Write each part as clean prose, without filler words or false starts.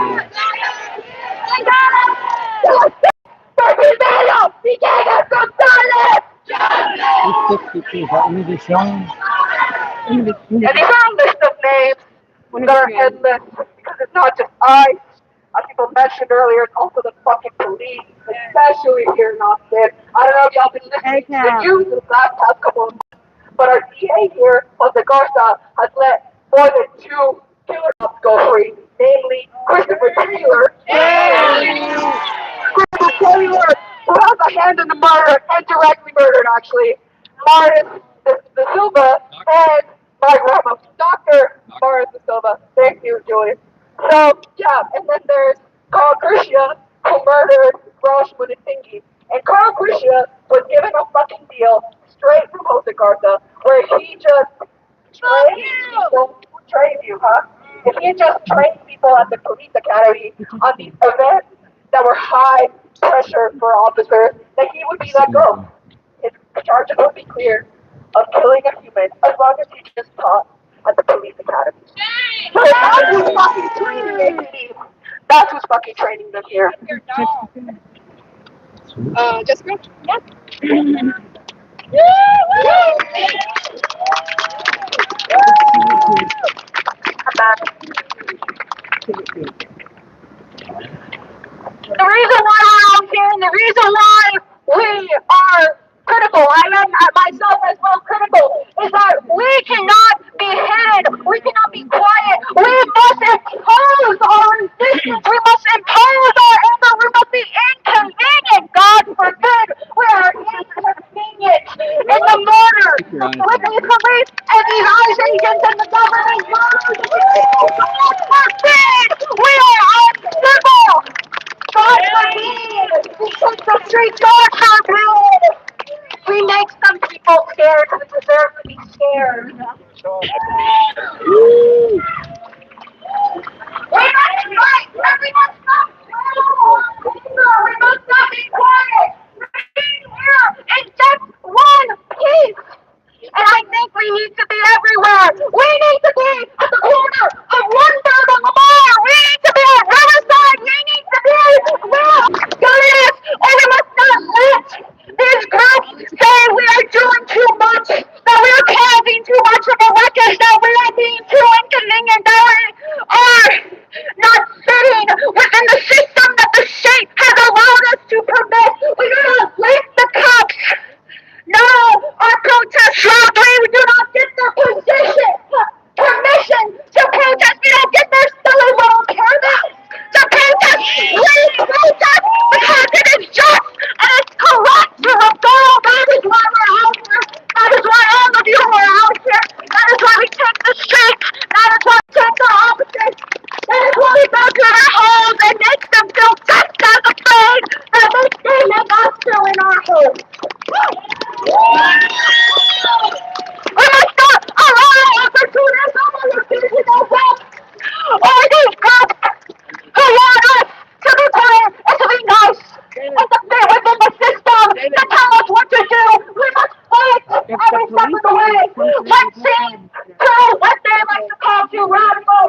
And these are a list of names that are endless because it's not just ICE. As people mentioned earlier, it's also the fucking police, especially here in Austin. I don't know if y'all been listening to the news in the past couple of months, but our DA here, Jose Garza, has let more than 2 killer cops go free, namely Christopher Taylor. Christopher Taylor, who has a hand in the murder and directly murdered, actually, Martin De Silva and my grandma, Dr. Martin De Silva. Thank you, Julian. So, yeah, and then there's Carl Christian, who murdered Rosh Munisinghi. And Carl Christian was given a fucking deal straight from Jose Garza, where he just trained people. Who trained you, huh? If he just trained people at the police academy on these events that were high pressure for officers, that he would be let go. His charges would be clear of killing a human as long as he just taught at the police academy. So that's who's fucking training APD. That's who's fucking training them here. Jessica? Yeah. I'm back. The reason why we're out here and the reason why we are critical, I am myself as well critical, is that we cannot be hidden, we cannot be quiet, we must impose our resistance, we must impose our anger, we must be inconvenient, God forbid, we are inconvenient in the murder with these police and these ICE agents and the government. God forbid, we are uncivil. God forbid, we take the streets, God forbid. We make some people scared because they deserve to be scared. We must fight, and we must not we must not be quiet. Here in just one piece. And I think we need to be everywhere. We need to be at the corner of 1/3 of Lamar. We need to be at Riverside. We need to be where Goodness, and we must not let these groups say we are doing too much, that we are causing too much of a ruckus, that we are being too inconvenient, that we are not sitting within the system that the state has allowed us to permit. We do not let the cops know our protest loudly. We do not get their permission to protest. We don't get their silly little permits to protest. Please protest because it is just and it's correct to rebel. That is why we're out here. That is why all of you are out here. That is why we take the streets. That is why we take the offices. That is why we go to their homes and make them feel just as afraid that they make us feel in our homes. We must not allow opportunities or these groups who want us to be quiet and to be nice and to fit within the system to tell us what to do. We must fight every step of the way. Let's see through what they like to call too radical.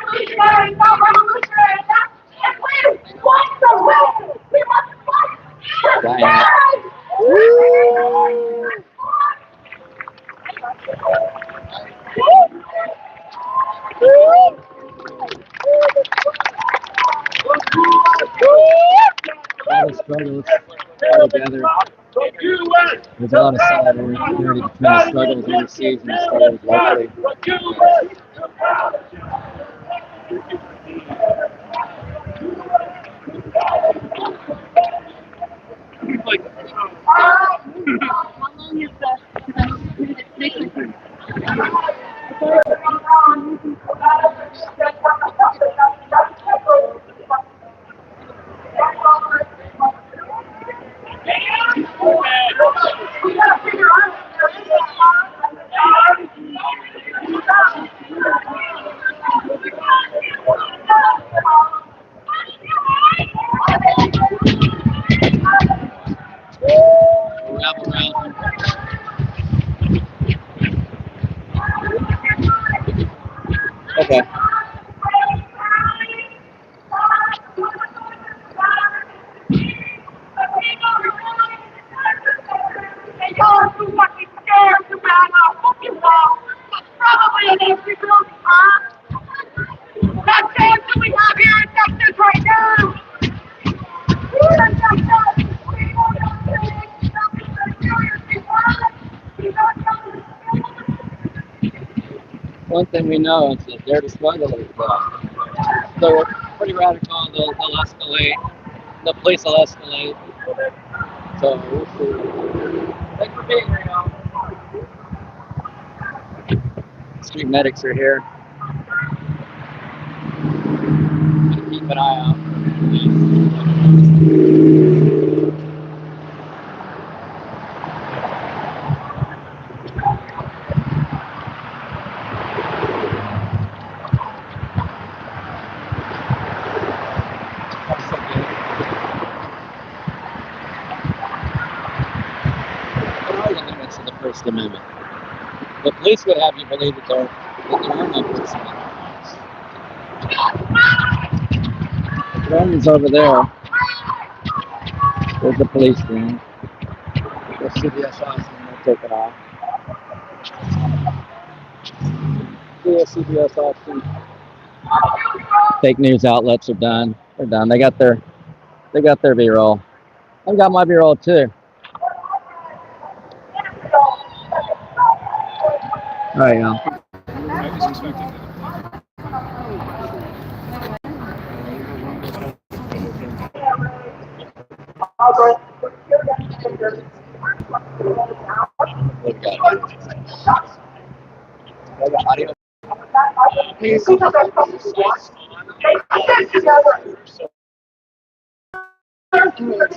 Revolutionary, not revolutionary. And we want the way. We must fight. All the struggles all together. There's a lot of solidarity between the struggles overseas and the struggles locally. Okay. do we have here in Texas right now? Here in Texas, we don't have to make something that seriously bad. We don't have to. One thing we know is that they're the smugglers, but they're pretty radical. They'll escalate. The police will escalate. So we'll see. Thanks for being here, y'all. Street medics are here. Keep an eye out for the police. That's okay. What are the limits of the First Amendment? The police would have you believe that there are no First Amendment rights. The drone is over there. There's the police drone. There's CBS Austin. They'll take it off. CBS Austin. Fake news outlets are done. They're done. They got their B-roll. I've got my B-roll too. All right, y'all. I was expecting that. I got audio. You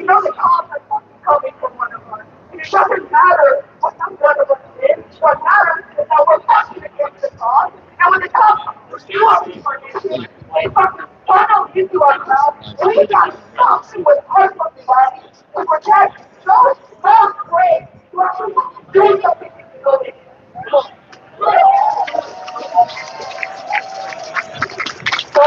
know the cops are fucking coming for one of us. And it doesn't matter what one of us did. What matters is that we're fucking against the cops. And when the cops pursue us for this shit, they fucking funnel into our crowd. And we got something with our fucking bodies to protect those great to actually do something in the building. So,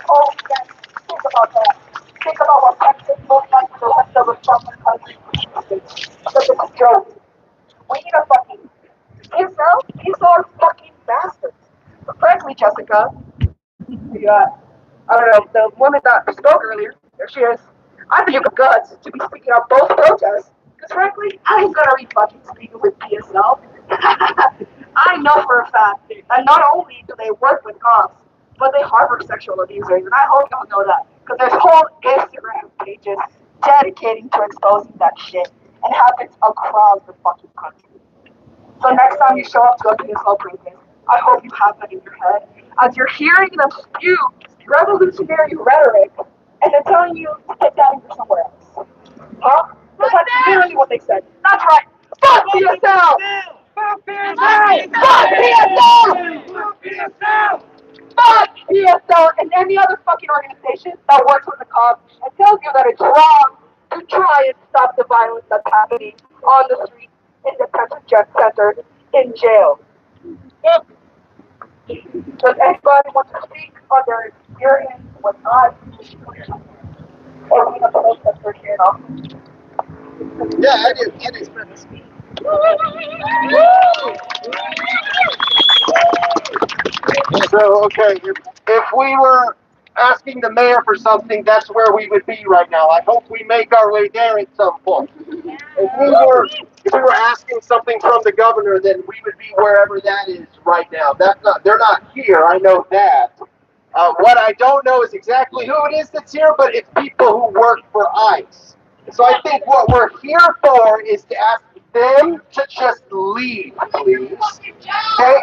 oh, yes, think about that. Think about what Texas looks like for the rest of the fucking country. Because it's a joke. We need a fucking these are fucking bastards. But frankly, Jessica, I don't know, the woman that spoke earlier, there she is. I think you have guts to be speaking out both protests. Because frankly, I ain't gonna be fucking speaking with PSL. I know for a fact that not only do they work with cops, but they harbor sexual abusers, and I hope y'all know that, because there's whole Instagram pages dedicating to exposing that shit, and it happens across the fucking country. So next time you show up to a PSL protest, I hope you have that in your head, as you're hearing them spew revolutionary rhetoric, and they're telling you to take that and go somewhere else. Huh? Because that's literally what they said. That's right. Fuck PSL! Fuck PSL! Fuck PSL! Fuck PSL! Fuck PSL and any other fucking organization that works with the cops and tells you that it's wrong to try and stop the violence that's happening on the streets, in detention centers, in jail. Does anybody want to speak on their experience with us? Or we have the most that we're here now? Yeah, I do. So, okay, if we were asking the mayor for something, that's where we would be right now. I hope we make our way there at some point. If we were asking something from the governor, then we would be wherever that is right now. They're not here, I know that. What I don't know is exactly who it is that's here, but it's people who work for I.C.E. So I think what we're here for is to ask them to just leave, please. Okay?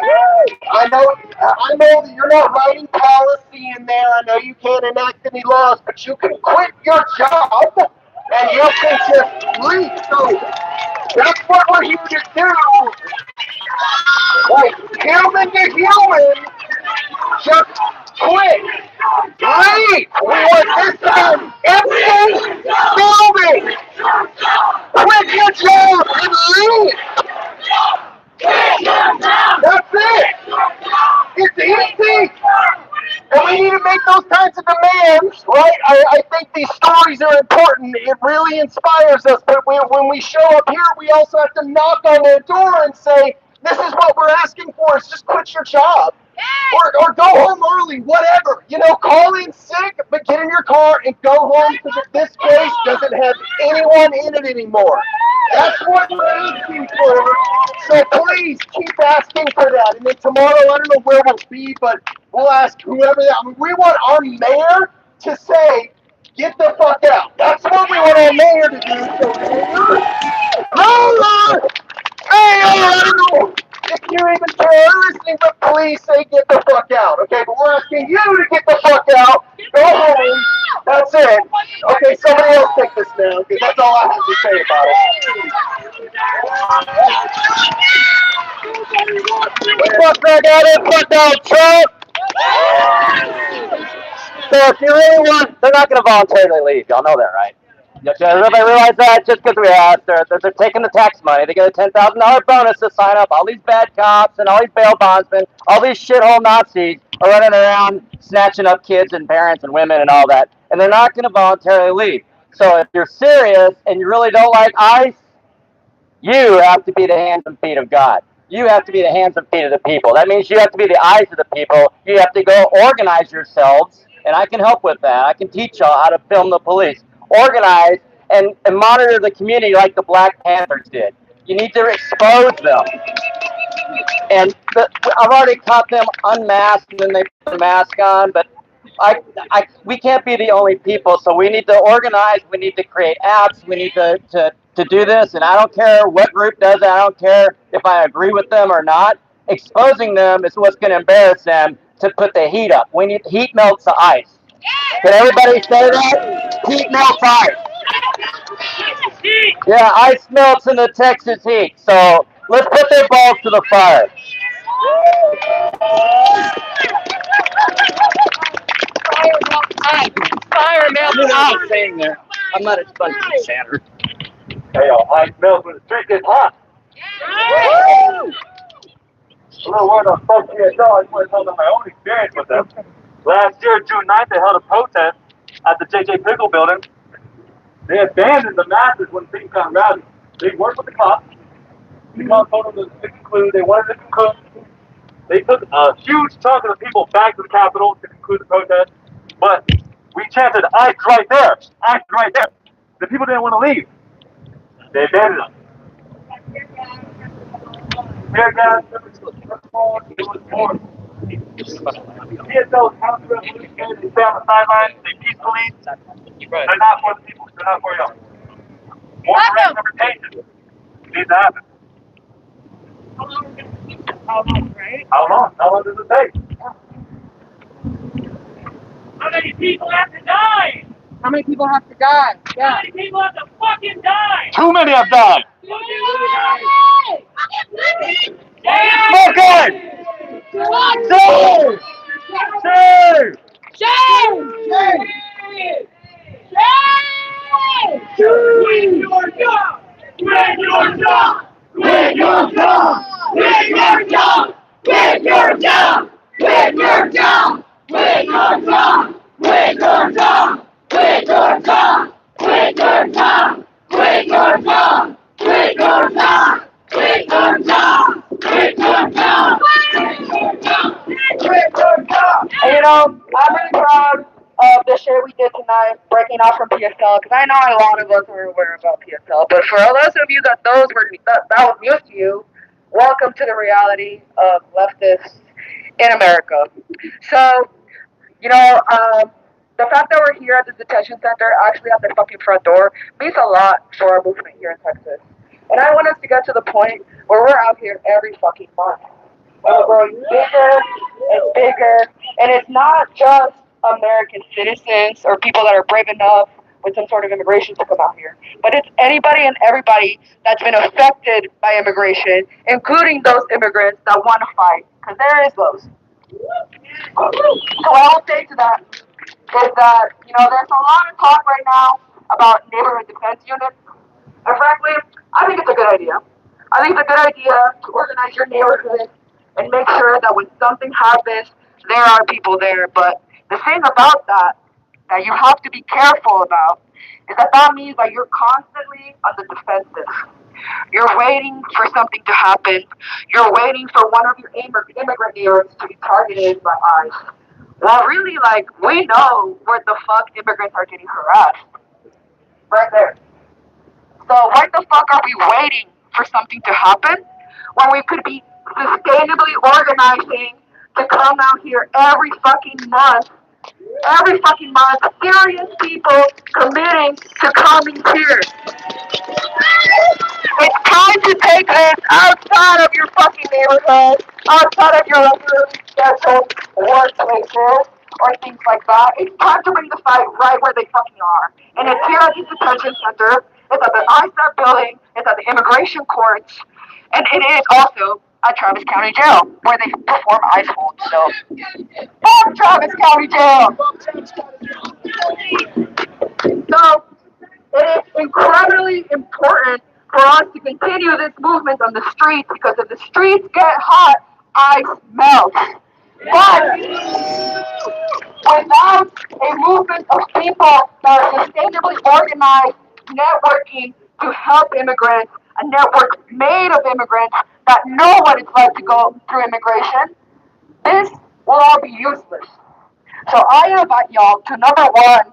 I know that you're not writing policy in there. I know you can't enact any laws, but you can quit your job and you can just leave. So that's what we're here to do. Like human to human, just quit. Leave. We want this done. Empty building. Quit your job and leave. That's it. It's easy. And we need to make those kinds of demands, right? I think these stories are important. It really inspires us. But when we show up here, we also have to knock on their door and say, this is what we're asking for. It's just quit your job. Or go home early, whatever. You know, call in sick, but get in your car and go home because this place doesn't have anyone in it anymore. That's what we're asking for. So please keep asking for that. And then tomorrow, I don't know where we'll be, but we'll ask whoever that. I mean, we want our mayor to say, get the fuck out. That's what we want our mayor to do. So, hey, I don't know if you even care listening, but please say get the fuck out, okay? But we're asking you to get the fuck out. Go home. That's it. Okay, somebody else take this now, because that's all I have to say about it. Fuck that guy, fuck Donald Trump. So if you really want, they're not going to voluntarily leave. Y'all know that, right? Everybody realize that just because we asked, they're taking the tax money. They get a $10,000 bonus to sign up. All these bad cops and all these bail bondsmen, all these shithole Nazis are running around snatching up kids and parents and women and all that. And they're not going to voluntarily leave. So if you're serious and you really don't like ICE, you have to be the hands and feet of God. You have to be the hands and feet of the people. That means you have to be the eyes of the people. You have to go organize yourselves, and I can help with that. I can teach y'all how to film the police. Organize and monitor the community like the Black Panthers did. You need to expose them. And I've already caught them unmasked, and then they put the mask on, but we can't be the only people, so we need to organize, we need to create apps, we need to do this, and I don't care what group does it, I don't care if I agree with them or not. Exposing them is what's going to embarrass them to put the heat up. We need heat melts the ice. Can everybody say that? Heat melts ice. Yeah, ice melts in the Texas heat, so let's put their balls to the fire. Fire melts ice. Saying there. I'm not a sponge shatter. Hey, ice melts when the street gets hot. Woo! A little word on folks here. I just want to tell them my own experience with them. Last year, June 9th, they held a protest at the J.J. Pickle building. They abandoned the masses when things got rowdy. They worked with the cops. The cops told them to conclude. They wanted to conclude. They took a huge chunk of the people back to the Capitol to conclude the protest. But we chanted, ICE right there. ICE right there. The people didn't want to leave. They abandoned us. Tear gas, it was more. PSL is counter-revolutionary. They stay on the sidelines. They peacefully. They're not for the people. They're not for y'all. More direct representation needs to happen. How long, right? How long? How long does it take? How many people have to die? How many people have to die? Yeah. How many people have to fucking die? Too many have died. More good. Save! Save! Quit your job! Quit your job! Quit your job! Quit your job! Quit your job! Quit your job! Quit your job! Quit your job! Quit your job! Quit your job! Quit your job! Quit your job! Quit your job! Quit your job! Quit your job. And I'm really proud of the shit we did tonight, breaking off from PSL, because I know a lot of us were aware about PSL. But for all those of you that was news to you, welcome to the reality of leftists in America. So, the fact that we're here at the detention center, actually at the fucking front door, means a lot for our movement here in Texas. And I want us to get to the point where we're out here every fucking month. And we're growing bigger and bigger. And it's not just American citizens or people that are brave enough with some sort of immigration to come out here. But it's anybody and everybody that's been affected by immigration, including those immigrants that want to fight. Because there is those. So what I will say to that is that, there's a lot of talk right now about neighborhood defense units. And frankly, I think it's a good idea. I think it's a good idea to organize your neighborhood and make sure that when something happens, there are people there. But the thing about that that you have to be careful about is that means that you're constantly on the defensive. You're waiting for something to happen. You're waiting for one of your immigrant neighbors to be targeted by ICE. Well, really, like, we know where the fuck immigrants are getting harassed. Right there. So why the fuck are we waiting for something to happen when we could be sustainably organizing to come out here every fucking month, serious people committing to coming here. It's time to take this outside of your fucking neighborhood, outside of your regularly scheduled workplaces or things like that. It's time to bring the fight right where they fucking are. And it's here at the detention center, it's at the I.C.E building, it's at the immigration courts, and it is also at Travis County Jail, where they perform ICE holds. So, fuck Travis County Jail! So, it is incredibly important for us to continue this movement on the streets, because if the streets get hot, ice melts. But without a movement of people that are sustainably organized, networking to help immigrants, a network made of immigrants that know what it's like to go through immigration, this will all be useless. So I invite y'all to, number one,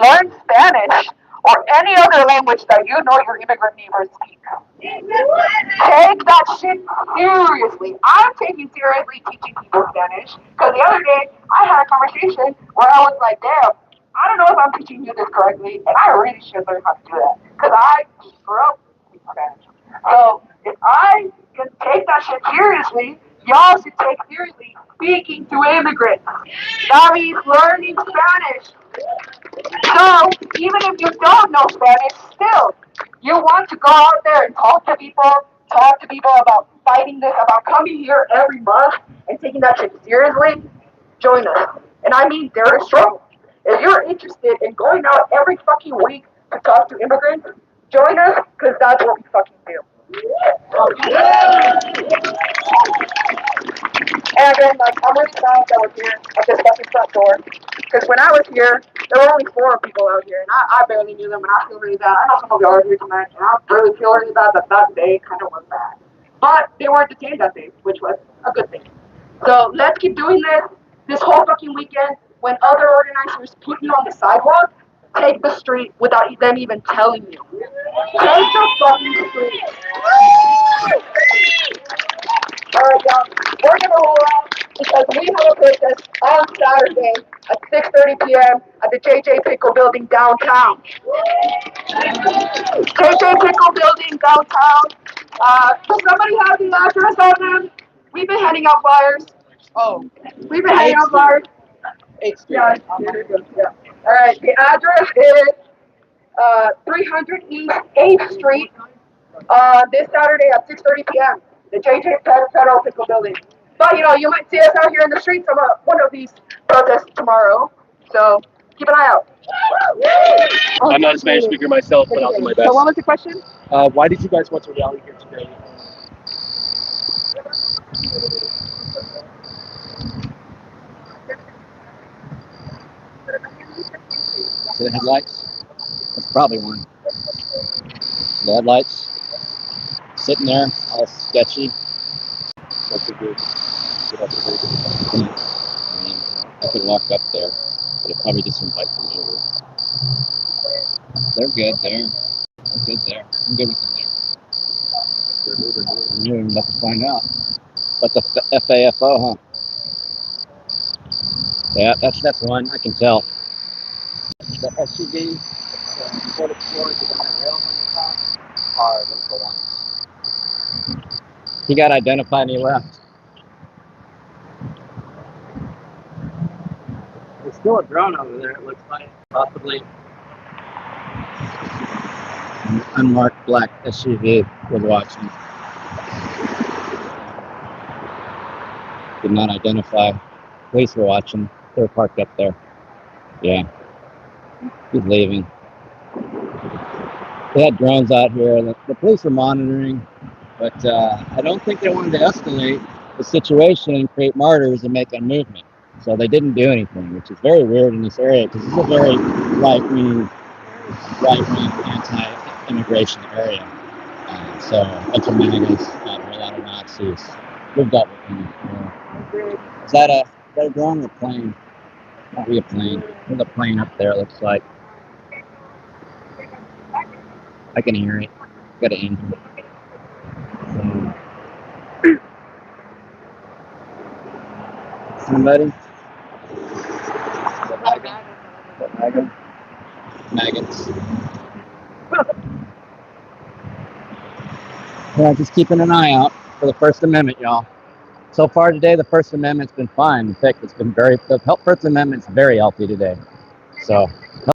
learn Spanish or any other language that you know your immigrant neighbors speak. Take that shit seriously. I'm taking seriously teaching people Spanish, because the other day I had a conversation where I was like, damn, I don't know if I'm teaching you this correctly, and I really should learn how to do that, because I grew up speaking Spanish. So if I can take that shit seriously, y'all should take seriously speaking to immigrants. That means learning Spanish. So even if you don't know Spanish, still, you want to go out there and talk to people about fighting this, about coming here every month and taking that shit seriously, join us. And I mean, there is struggle. If you're interested in going out every fucking week to talk to immigrants, join us, because that's what we fucking do. And again, like, I'm really glad that we're here at this fucking front door. Because when I was here, there were only 4 people out here, and I barely knew them, and I feel really bad. I know some of y'all are here tonight, and I really feel really bad that day kind of was bad. But they weren't detained that day, which was a good thing. So let's keep doing this whole fucking weekend. When other organizers put you on the sidewalk, take the street without them even telling you. Take the fucking street. Alright, y'all, we're gonna roll out because we have a protest on Saturday at 6:30 p.m. at the J.J. Pickle Building downtown. J.J. Pickle Building downtown. Does somebody have the address on them? We've been handing out flyers. We've been handing out flyers. 8th Street. Yeah. Alright, the address is 300 East 8th Street this Saturday at 6:30 p.m. The J.J. Federal Pickle Building. But, you know, you might see us out here in the streets of one of these protests tomorrow. So, keep an eye out. I'm not a Spanish speaker myself, but I'll do my best. So, what was the question? Why did you guys want to rally here today? See the headlights? That's probably one. The headlights. Sitting there, all sketchy. That's a good. I mean, I could walk up there, but it probably just invite them over. They're good there. I'm good there. I'm good with them there. You're about to find out. That's a FAFO, huh? Yeah, that's one. I can tell. The SUV, the 4 Explorers with that rail on the top, are the ones. He got identified and he left. There's still a drone over there, it looks like. Possibly an unmarked black SUV was watching. Did not identify. Police were watching. They were parked up there. Yeah. He's leaving. They had drones out here. The police were monitoring, but I don't think they wanted to escalate the situation and create martyrs and make a movement. So they didn't do anything, which is very weird in this area because this is a very right-wing, anti-immigration area. So a bunch of MAGAs, a lot of Nazis. We've dealt with them. Is that a drone or a plane? Might be a plane. There's a plane up there, looks like. I can hear it. Got an engine. Somebody? Maggots. Yeah, just keeping an eye out for the First Amendment, y'all. So far today, the First Amendment's been fine. In fact, it's been the First Amendment's very healthy today. So